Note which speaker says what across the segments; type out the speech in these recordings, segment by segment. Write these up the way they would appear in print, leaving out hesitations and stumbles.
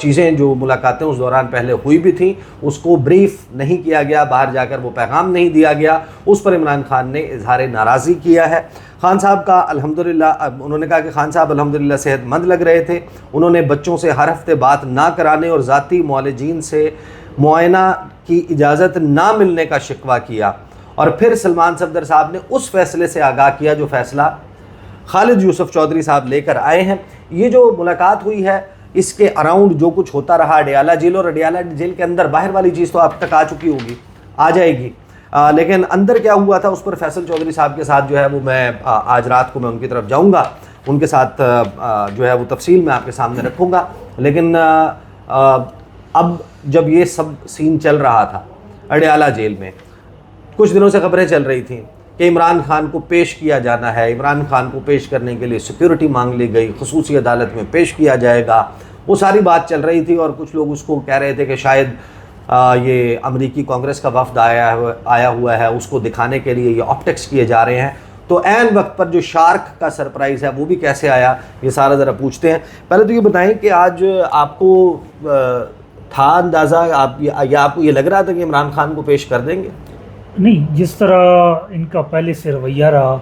Speaker 1: چیزیں جو ملاقاتیں اس دوران پہلے ہوئی بھی تھیں اس کو بریف نہیں کیا گیا، باہر جا کر وہ پیغام نہیں دیا گیا، اس پر عمران خان نے اظہار ناراضی کیا ہے۔ خان صاحب کا الحمدللہ انہوں نے کہا کہ خان صاحب الحمدللہ صحت مند لگ رہے تھے، انہوں نے بچوں سے ہر ہفتے بات نہ کرانے اور ذاتی معالجین سے معائنہ کی اجازت نہ ملنے کا شکوہ کیا، اور پھر سلمان صفدر صاحب نے اس فیصلے سے آگاہ کیا جو فیصلہ خالد یوسف چودھری صاحب لے کر آئے ہیں۔ یہ جو ملاقات ہوئی ہے اس کے اراؤنڈ جو کچھ ہوتا رہا اڈیالہ جیل، اور اڈیالہ جیل کے اندر باہر والی چیز تو اب تک آ چکی ہوگی، آ جائے گی، لیکن اندر کیا ہوا تھا اس پر فیصل چودھری صاحب کے ساتھ جو ہے وہ میں آج رات کو میں ان کی طرف جاؤں گا، ان کے ساتھ جو ہے وہ تفصیل میں آپ کے سامنے رکھوں گا۔ لیکن اب جب یہ سب سین چل رہا تھا اڈیالہ جیل میں، کچھ دنوں سے خبریں چل رہی تھیں کہ عمران خان کو پیش کیا جانا ہے، عمران خان کو پیش کرنے کے لیے سیکیورٹی مانگ لی گئی، خصوصی عدالت میں پیش کیا جائے گا، وہ ساری بات چل رہی تھی، اور کچھ لوگ اس کو کہہ رہے تھے کہ شاید یہ امریکی کانگریس کا وفد آیا ہوا ہے، اس کو دکھانے کے لیے یہ آپٹکس کیے جا رہے ہیں۔ تو عین وقت پر جو شارک کا سرپرائز ہے وہ بھی کیسے آیا، یہ سارا ذرا پوچھتے ہیں۔ پہلے تو یہ بتائیں کہ آج آپ کو تھا اندازہ، آپ کو یہ لگ رہا تھا کہ عمران خان کو پیش کر دیں گے؟
Speaker 2: نہیں، جس طرح ان کا پہلے سے رویہ رہا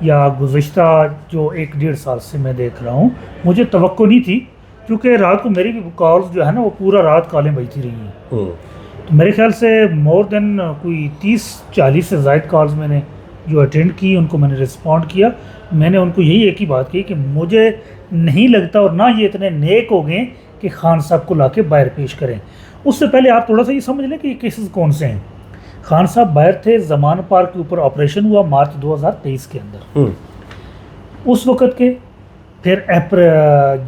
Speaker 2: یا گزشتہ جو 1-1.5 سال سے میں دیکھ رہا ہوں، مجھے توقع نہیں تھی، کیونکہ رات کو میری بھی کالز جو ہے نا وہ پورا رات کالیں بجتی رہی ہیں، تو میرے خیال سے مور دین کوئی 30-40 سے زائد کالز میں نے جو اٹینڈ کی، ان کو میں نے رسپونڈ کیا۔ میں نے ان کو یہی ایک ہی بات کی کہ مجھے نہیں لگتا اور نہ یہ اتنے نیک ہو گئے کہ خان صاحب کو لا کے باہر پیش کریں۔ اس سے پہلے آپ تھوڑا سا یہ سمجھ لیں کہ یہ کیسز کون سے ہیں۔ خان صاحب باہر تھے، زمان پارک کے اوپر آپریشن ہوا مارچ 2023 کے اندر، اس وقت کے، پھر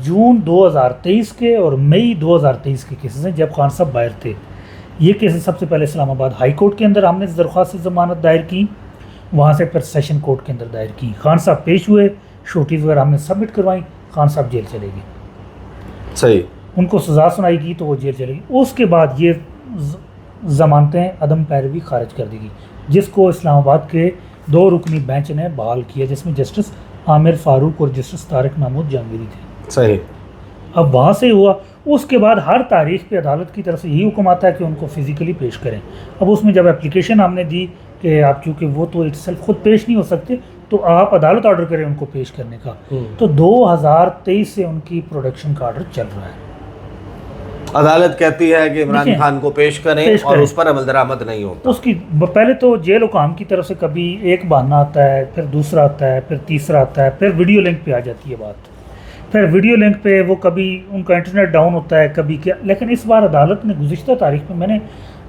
Speaker 2: جون 2023 کے اور مئی 2023 کے کیسز ہیں جب خان صاحب باہر تھے۔ یہ کیسز سب سے پہلے اسلام آباد ہائی کورٹ کے اندر ہم نے درخواست ضمانت دائر کی، وہاں سے پھر سیشن کورٹ کے اندر دائر کی، خان صاحب پیش ہوئے، شوٹیز وغیرہ ہم نے سبمٹ کروائیں، خان صاحب جیل چلے گئے، صحیح، ان کو سزا سنائی گئی تو وہ جیل چلے گئی۔ اس کے بعد یہ ضمانتیں عدم پیروی خارج کر دی گئی، جس کو اسلام آباد کے 2 رکنی بینچ نے بحال کیا، جس میں جسٹس عامر فاروق اور جسٹس طارق محمود جہانگیری تھے، صحیح۔ اب وہاں سے ہوا، اس کے بعد ہر تاریخ پہ عدالت کی طرف سے یہی حکم آتا ہے کہ ان کو فزیکلی پیش کریں۔ اب اس میں جب اپلیکیشن ہم نے دی کہ آپ چونکہ وہ تو اٹ سیلف خود پیش نہیں ہو سکتے، تو آپ عدالت آرڈر کریں ان کو پیش کرنے کا، تو 2023 سے ان کی پروڈکشن کا آرڈر چل رہا ہے۔
Speaker 1: عدالت کہتی ہے کہ عمران خان کو پیش کریں اور اس پر عمل درآمد نہیں ہوتا۔
Speaker 2: اس کی پہلے تو جیل حکام کی طرف سے کبھی ایک بہانہ آتا ہے، پھر دوسرا آتا ہے، پھر تیسرا آتا ہے، پھر ویڈیو لنک پہ آ جاتی ہے بات، پھر ویڈیو لنک پہ وہ کبھی ان کا انٹرنیٹ ڈاؤن ہوتا ہے، کبھی کیا۔ لیکن اس بار عدالت نے گزشتہ تاریخ میں نے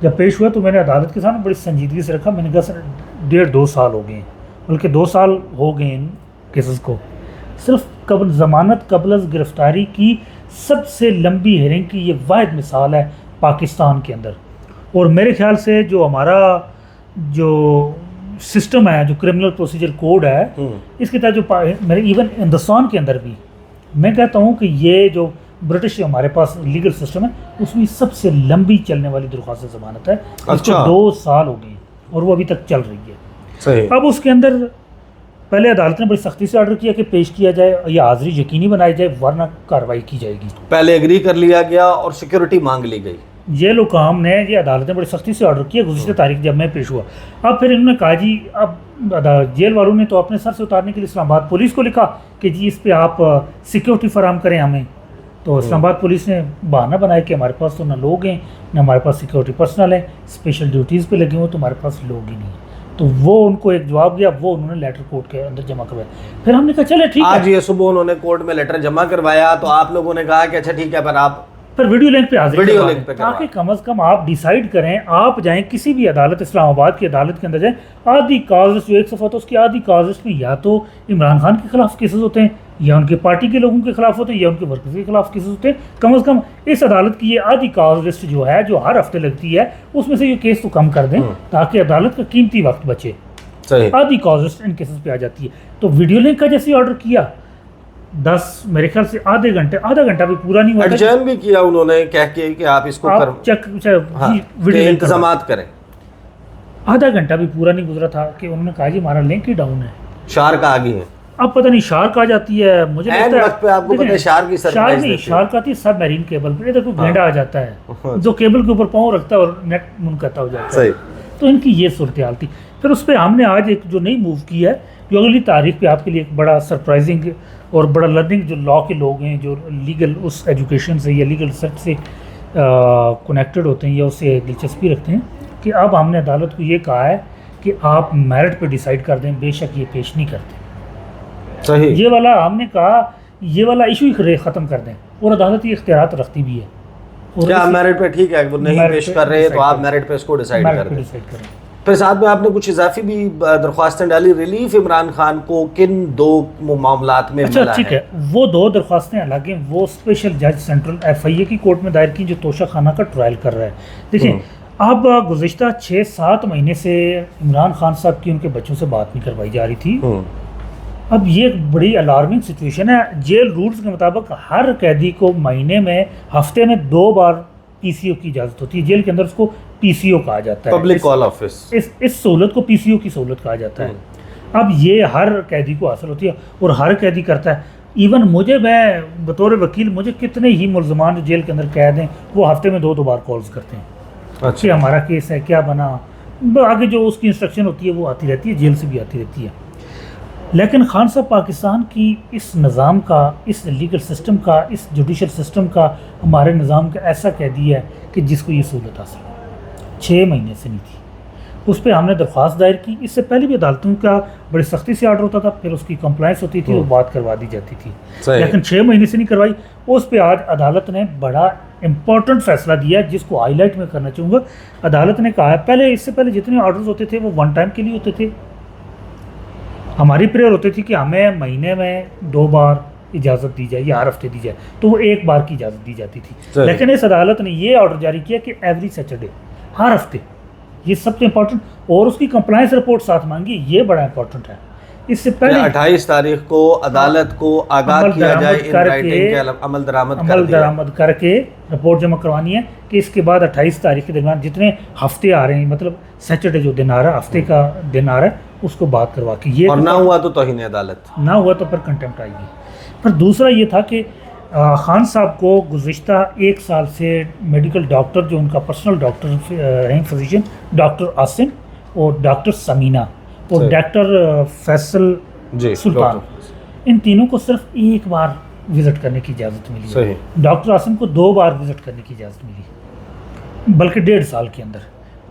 Speaker 2: جب پیش ہوا تو میں نے عدالت کے سامنے بڑی سنجیدگی سے رکھا، میں نے کہا سر 1.5-2 سال ہو گئے ہیں، بلکہ 2 سال ہو گئے ان کیسز کو، صرف ضمانت قبل از گرفتاری کی سب سے لمبی ہیرنگ کی یہ واحد مثال ہے پاکستان کے اندر۔ اور میرے خیال سے جو ہمارا جو سسٹم ہے، جو کرمنل پروسیجر کوڈ ہے، اس کے تحت جو میرے ایون ہندوستان کے اندر بھی میں کہتا ہوں کہ یہ جو برٹش ہمارے پاس لیگل سسٹم ہے اس میں سب سے لمبی چلنے والی درخواست ضمانت ہے، اس کو 2 سال ہو گئے اور وہ ابھی تک چل رہی ہے، صحیح۔ اب اس کے اندر پہلے عدالت نے بڑی سختی سے آرڈر کیا کہ پیش کیا جائے یا حاضری یقینی بنائی جائے ورنہ کارروائی کی جائے گی، پہلے
Speaker 1: ایگری کر لیا گیا اور سیکیورٹی مانگ لی گئی۔
Speaker 2: جیل حکام نے، یہ عدالت نے بڑی سختی سے آرڈر کیا گزشتہ تاریخ جب میں پیش ہوا۔ اب پھر انہوں نے کہا جی، اب جیل والوں نے تو اپنے سر سے اتارنے کے لیے اسلام آباد پولیس کو لکھا کہ جی اس پہ آپ سیکیورٹی فراہم کریں ہمیں، تو اسلام آباد پولیس نے بہانہ بنایا کہ ہمارے پاس تو نہ لوگ ہیں نہ ہمارے پاس سیکیورٹی پرسنل ہیں، اسپیشل ڈیوٹیز پہ لگے ہوئے تو ہمارے پاس لوگ ہی نہیں ہیں۔ تو وہ ان کو ایک جواب دیا، وہ انہوں نے لیٹر کورٹ کے اندر جمع کروایا۔ پھر ہم نے کہا چلے ٹھیک ہے،
Speaker 1: آج یہ صبح انہوں نے کورٹ میں لیٹر جمع کروایا تو آپ لوگوں نے کہا کہ اچھا ٹھیک ہے، پر آپ
Speaker 2: پھر ویڈیو لنک پہ حاضر تاکہ کم از کم آپ ڈیسائیڈ کریں، آپ جائیں کسی بھی عدالت، اسلام آباد کی عدالت کے اندر جائیں، آدھی کازز جو ایک صفحہ تو اس کی آدھی کازز میں یا تو عمران خان کے خلاف کیسز ہوتے ہیں یا ان کے پارٹی کے لوگوں کے خلاف ہوتے ہیں یا ان کے ورکرز کے خلاف کیسز ہوتے ہیں۔ کم از کم اس عدالت کی یہ آدھی کاز لسٹ جو ہے، جو ہر ہفتے لگتی ہے، اس میں سے یہ کیس تو کم کر دیں تاکہ عدالت کا قیمتی وقت بچے۔ آدھی کاز لسٹ ان کیسز پہ آ جاتی ہے۔ تو ویڈیو لنک کا جیسے آرڈر کیا، 10 میرے خیال سے آدھا گھنٹہ بھی پورا نہیں ہوا،
Speaker 1: ایڈجرن بھی کیا انہوں نے کہہ کے کہ آپ اس کو انتظامات کریں،
Speaker 2: آدھا گھنٹہ بھی پورا نہیں گزرا تھا کہ انہوں نے کہا جی ہمارا لنک ہی ڈاؤن ہے،
Speaker 1: شارک آ گئی ہے۔
Speaker 2: اب پتہ نہیں شارک آ جاتی ہے، مجھے لگتا ہے
Speaker 1: وقت پہ آپ کو پتہ ہے شارک کی
Speaker 2: شارک
Speaker 1: سرپرائز
Speaker 2: نہیں، شارک آتی ہے سب میرین کیبل پہ، ادھر کوئی گینڈا آ جاتا ہے جو کیبل کے اوپر پاؤں رکھتا ہے اور نیٹ منقطع ہو جاتا ہے. تو ان کی یہ صورتحال تھی. پھر اس پہ ہم نے آج ایک جو نئی موو کی ہے جو اگلی تاریخ پہ آپ کے لیے ایک بڑا سرپرائزنگ اور بڑا لرننگ، جو لا کے لوگ ہیں جو لیگل اس ایجوکیشن سے یا لیگل ریسرچ سے کنیکٹڈ ہوتے ہیں یا اس سے دلچسپی رکھتے ہیں، کہ اب ہم نے عدالت کو یہ کہا ہے کہ آپ میرٹ پہ ڈیسائیڈ کر دیں، بے شک یہ پیش نہیں کرتے.
Speaker 1: صحیح.
Speaker 2: یہ والا ہم نے کہا یہ والا ایشو ہی ختم کر دیں، اور عدالت یہ اختیارات رکھتی بھی ہے.
Speaker 1: کیا میرٹ پہ ٹھیک ہے وہ نہیں پیش کر رہے تو آپ میرٹ پہ اس کو ڈیسائیڈ کر دیں. پھر ساتھ میں آپ نے کچھ اضافی بھی درخواستیں ڈالی. ریلیف عمران خان کو کن 2 معاملات میں ملا ہے؟
Speaker 2: اچھا ٹھیک ہے، وہ 2 درخواستیں الگ ہیں. وہ اسپیشل جج سینٹرل FIA کی کورٹ میں دائر کی جو توشہ خانہ کا ٹرائل کر رہا ہے. دیکھیں اب گزشتہ 6-7 مہینے سے عمران خان صاحب کی ان کے بچوں سے بات نہیں کروائی جا رہی تھی. اب یہ ایک بڑی الارمنگ سچویشن ہے. جیل رولز کے مطابق ہر قیدی کو مہینے میں ہفتے میں 2 بار PCO کی اجازت ہوتی ہے. جیل کے اندر اس کو PCO کہا جاتا ہے،
Speaker 1: پبلک کال آفس.
Speaker 2: اس سہولت کو PCO کی سہولت کہا جاتا ہے. اب یہ ہر قیدی کو حاصل ہوتی ہے اور ہر قیدی کرتا ہے. ایون مجھے، میں بطور وکیل، مجھے کتنے ہی ملزمان جو جیل کے اندر قید ہیں وہ ہفتے میں 2 بار کالز کرتے ہیں. اچھا ہمارا کیس ہے، کیا بنا، آگے جو اس کی انسٹرکشن ہوتی ہے وہ آتی رہتی ہے، جیل سے بھی آتی رہتی ہے. لیکن خان صاحب پاکستان کی اس نظام کا، اس لیگل سسٹم کا، اس جوڈیشل سسٹم کا، ہمارے نظام کا ایسا قیدی ہے کہ جس کو یہ سہولت حاصل ہے. 6 مہینے سے نہیں تھی. اس پہ ہم نے درخواست دائر کی. اس سے پہلے بھی عدالتوں کا بڑی سختی سے آرڈر ہوتا تھا، پھر اس کی کمپلائنس ہوتی تھی، وہ بات کروا دی جاتی تھی. لیکن 6 مہینے سے نہیں کروائی. اس پہ آج عدالت نے بڑا امپورٹنٹ فیصلہ دیا ہے جس کو ہائی لائٹ میں کرنا چاہوں گا. عدالت نے کہا ہے، پہلے اس سے پہلے جتنے آرڈرز ہوتے تھے وہ 1 ٹائم کے لیے ہوتے تھے. ہماری پریئر ہوتی تھی کہ ہمیں مہینے میں 2 بار اجازت دی جائے یا ہر ہفتے دی جائے، تو وہ 1 بار کی اجازت دی جاتی تھی. لیکن اس عدالت نے یہ آرڈر جاری کیا کہ ایوری سیٹرڈے، ہر ہفتے. یہ سب سے امپورٹنٹ، اور اس کی کمپلائنس رپورٹ ساتھ مانگی. یہ بڑا امپورٹنٹ ہے. اس سے پہلے
Speaker 1: 28 تاریخ کو عدالت کو آگاہ کیا جائے ان رائٹنگ کے عمل درآمد
Speaker 2: کر کے رپورٹ جمع کروانی ہے کہ اس کے بعد 28 تاریخ کے درمیان جتنے ہفتے آ رہے ہیں، مطلب سیٹرڈے جو دن آ رہا ہے، ہفتے کا دن آ رہا ہے، اس کو بات کروا کے. یہ
Speaker 1: اور نہ ہوا تو توہین عدالت،
Speaker 2: نہ ہوا تو پھر کنٹمپٹ آئے گی. پھر دوسرا یہ تھا کہ خان صاحب کو گزشتہ 1 سال سے میڈیکل ڈاکٹر جو ان کا پرسنل ڈاکٹر ہیں، فزیشین ڈاکٹر عاصم اور ڈاکٹر سمینہ اور ڈاکٹر فیصل سلطان، ان تینوں کو صرف 1 بار وزٹ کرنے کی اجازت ملی. ڈاکٹر عاصم کو 2 بار وزٹ کرنے کی اجازت ملی، بلکہ 1.5 سال کے اندر.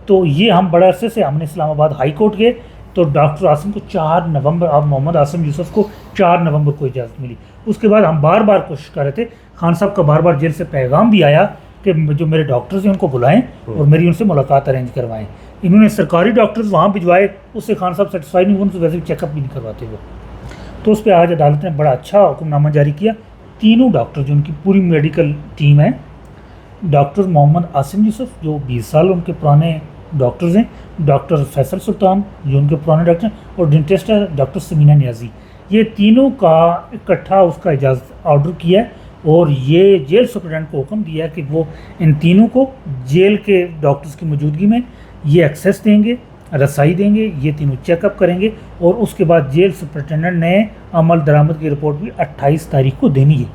Speaker 2: تو یہ ہم بڑے عرصے سے ہم نے اسلام آباد ہائی کورٹ گئے تو ڈاکٹر عاصم کو 4 نومبر، اب محمد عاصم یوسف کو 4 نومبر کو اجازت ملی. اس کے بعد ہم بار بار کوشش کر رہے تھے. خان صاحب کا بار بار جیل سے پیغام بھی آیا کہ جو میرے ڈاکٹرز ہیں ان کو بلائیں اور میری ان سے ملاقات ارینج کروائیں. انہوں نے سرکاری ڈاکٹرز وہاں بھجوائے، اس سے خان صاحب سیٹسفائی نہیں ہوئے، ان سے ویسے چیک اپ بھی نہیں کرواتے وہ. تو اس پہ آج عدالت نے بڑا اچھا حکم نامہ جاری کیا. تینوں ڈاکٹر جو ان کی پوری میڈیکل ٹیم ہے، ڈاکٹر محمد عاصم یوسف جو 20 سال ان کے پرانے ڈاکٹرز ہیں، ڈاکٹر فیصل سلطان جو ان کے پرانے ڈاکٹر ہیں، اور ڈینٹسٹ ہے ڈاکٹر سمینہ نیازی، یہ تینوں کا اکٹھا اس کا اجازت آرڈر کیا ہے. اور یہ جیل سپرنٹینڈنٹ کو حکم دیا ہے کہ وہ ان تینوں کو جیل کے ڈاکٹرز کی موجودگی میں یہ ایکسیس دیں گے، رسائی دیں گے، یہ تینوں چیک اپ کریں گے. اور اس کے بعد جیل سپرنٹینڈنٹ نے عمل درآمد کی رپورٹ بھی 28 تاریخ کو دینی ہے.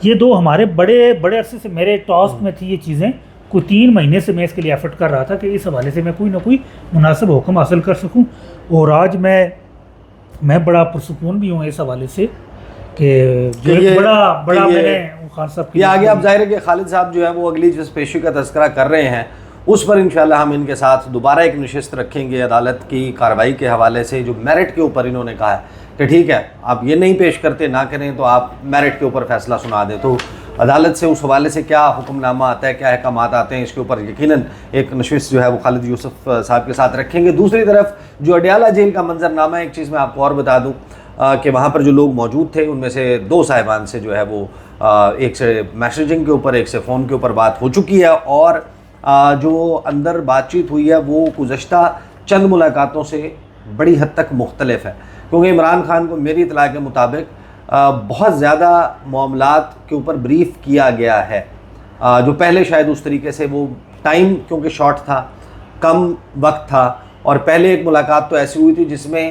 Speaker 2: یہ 2 ہمارے بڑے عرصے سے میرے ٹاسک میں تھی یہ چیزیں. کوئی 3 مہینے سے میں اس کے لیے ایفرٹ کر رہا تھا کہ اس حوالے سے میں کوئی نہ کوئی مناسب حکم حاصل کر سکوں. اور آج میں بڑا پرسکون بھی ہوں اس حوالے سے کہ بڑا میں نے خان صاحب کی
Speaker 1: آگے. اب ظاہر ہے کہ خالد صاحب جو ہے وہ اگلی جس پیشی کا تذکرہ کر رہے ہیں اس پر انشاءاللہ ہم ان کے ساتھ دوبارہ ایک نشست رکھیں گے عدالت کی کارروائی کے حوالے سے. جو میرٹ کے اوپر انہوں نے کہا ہے کہ ٹھیک ہے آپ یہ نہیں پیش کرتے، نہ کریں، تو آپ میرٹ کے اوپر فیصلہ سنا دیں. تو عدالت سے اس حوالے سے کیا حکم نامہ آتا ہے، کیا احکامات آتے ہیں، اس کے اوپر یقیناً ایک نشست جو ہے وہ خالد یوسف صاحب کے ساتھ رکھیں گے. دوسری طرف جو اڈیالہ جیل کا منظرنامہ، ایک چیز میں آپ کو اور بتا دوں کہ وہاں پر جو لوگ موجود تھے ان میں سے 2 صاحبان سے جو ہے وہ ایک سے میسیجنگ کے اوپر، ایک سے فون کے اوپر بات ہو چکی ہے. اور جو اندر بات چیت ہوئی ہے وہ گزشتہ چند ملاقاتوں سے بڑی حد تک مختلف ہے، کیونکہ عمران خان کو میری اطلاع کے مطابق بہت زیادہ معاملات کے اوپر بریف کیا گیا ہے، جو پہلے شاید اس طریقے سے وہ ٹائم کیونکہ شارٹ تھا، کم وقت تھا. اور پہلے ایک ملاقات تو ایسی ہوئی تھی جس میں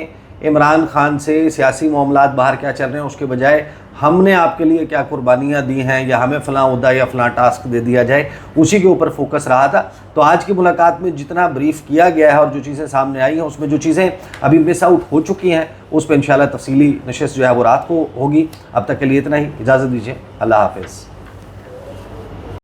Speaker 1: عمران خان سے سیاسی معاملات باہر کیا چل رہے ہیں اس کے بجائے ہم نے آپ کے لیے کیا قربانیاں دی ہیں یا ہمیں فلاں عہدہ یا فلاں ٹاسک دے دیا جائے، اسی کے اوپر فوکس رہا تھا۔ تو آج کی ملاقات میں جتنا بریف کیا گیا ہے اور جو چیزیں سامنے آئی ہیں اس میں جو چیزیں ابھی مس آؤٹ ہو چکی ہیں اس پہ انشاءاللہ تفصیلی نشست جو ہے وہ رات کو ہوگی۔ اب تک کے لیے اتنا ہی، اجازت دیجیے، اللہ حافظ۔